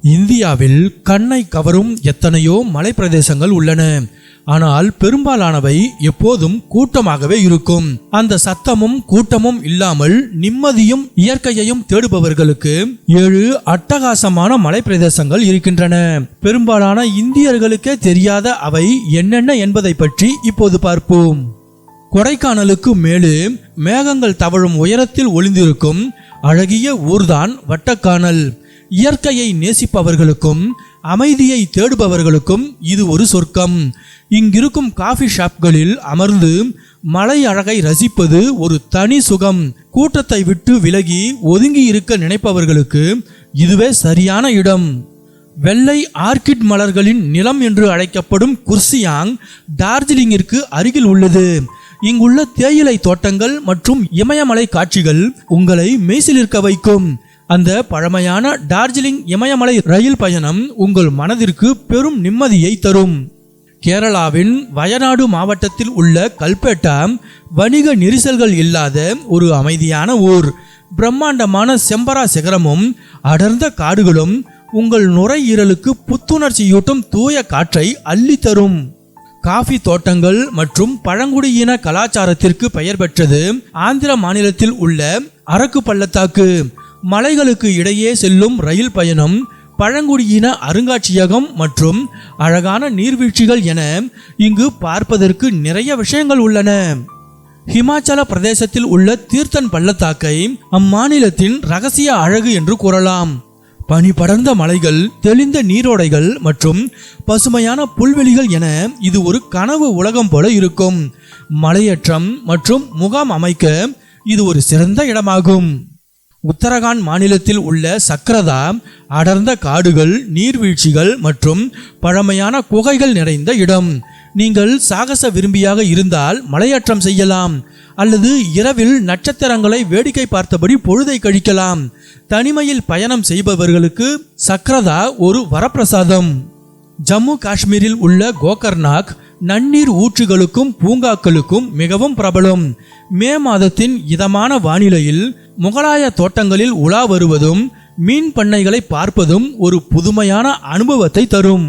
இந்தியாவில் கண்ணை கவரும் எத்தனையோ மலை பிரதேசங்கள் உள்ளன. ஆனால் பெரும்பாலானவை எப்போதும் கூட்டமாகவே இருக்கும். அந்த சத்தமும் கூட்டமும் இல்லாமல் நிம்மதியும் இயற்கையையும் தேடுபவர்களுக்கு 7 அட்டகாசமான மலை பிரதேசங்கள் இருக்கின்றன. பெரும்பாலான இந்தியர்களுக்கே தெரியாத அவை என்னென்ன என்பதை பற்றி இப்போது பார்ப்போம். கொடைக்கானலுக்கு மேலே மேகங்கள் தவழும் உயரத்தில் ஒளிந்திருக்கும் அழகிய ஊர்தான் வட்டக்கானல். இயற்கையை நேசிப்பவர்களுக்கும் அமைதியை தேடுபவர்களுக்கும் இது ஒரு சொர்க்கம். இங்கிருக்கும் காஃபி ஷாப்களில் அமர்ந்து மலை அழகை ரசிப்பது ஒரு தனி சுகம். கூட்டத்தை விட்டு விலகி ஒதுங்கி இருக்க நினைப்பவர்களுக்கு இதுவே சரியான இடம். வெள்ளை ஆர்கிட் மலர்களின் நிலம் என்று அழைக்கப்படும் குர்சியாங் டார்ஜிலிங்கிற்கு அருகில் உள்ளது. இங்குள்ள தேயிலை தோட்டங்கள் மற்றும் இமயமலை காட்சிகள் உங்களை மெய்சிலிருக்க வைக்கும். அந்த பழமையான டார்ஜிலிங் இமயமலை ரயில் பயணம் உங்கள் மனதிற்கு பெரும் நிம்மதியை தரும். கேரளாவின் வயநாடு மாவட்டத்தில் உள்ள கல்பேட்டா வணிக நெரிசல்கள் இல்லாத ஒரு அமைதியான ஊர். பிரம்மாண்டமான செம்பரா சிகரமும் அடர்ந்த காடுகளும் உங்கள் நுரையீரலுக்கு புத்துணர்ச்சியூட்டும் தூய காற்றை அள்ளி தரும். காஃபி தோட்டங்கள் மற்றும் பழங்குடியின கலாச்சாரத்திற்கு பெயர் பெற்றது ஆந்திர மாநிலத்தில் உள்ள அரக்கு பள்ளத்தாக்கு. மலைகளுக்கு இடையே செல்லும் ரயில் பயணம், பழங்குடியின அருங்காட்சியகம் மற்றும் அழகான நீர்வீழ்ச்சிகள் என இங்கு பார்ப்பதற்கு நிறைய விஷயங்கள் உள்ளன. ஹிமாச்சல பிரதேசத்தில் உள்ள தீர்த்தன் பள்ளத்தாக்கை அம்மாநிலத்தின் ரகசிய அழகு என்று கூறலாம். பனி படர்ந்த மலைகள், தெளிந்த நீரோடைகள் மற்றும் பசுமையான புல்வெளிகள் என இது ஒரு கனவு உலகம் போல இருக்கும். மலையேற்றம் மற்றும் முகாம் அமைக்க இது ஒரு சிறந்த இடமாகும். உத்தரகாண்ட் மாநிலத்தில் உள்ள சக்ரதா அடர்ந்த காடுகள், நீர்வீழ்ச்சிகள் மற்றும் பழமையான குகைகள் நிறைந்த இடம். நீங்கள் சாகச விரும்பியாக இருந்தால் மலையேற்றம் செய்யலாம் அல்லது இரவில் நட்சத்திரங்களை வேடிக்கை பார்த்தபடி பொழுதை கழிக்கலாம். தனிமையில் பயணம் செய்பவர்களுக்கு சக்ரதா ஒரு வரப்பிரசாதம். ஜம்மு காஷ்மீரில் உள்ள கோகர்நாக் நன்னீர் ஊற்றுகளுக்கும் பூங்காக்களுக்கும் மிகவும் பிரபலம். மே மாதத்தின் இதமான வானிலையில் முகலாய தோட்டங்களில் உலா வருவதும் மீன் பண்ணைகளை பார்ப்பதும் ஒரு புதுமையான அனுபவத்தை தரும்.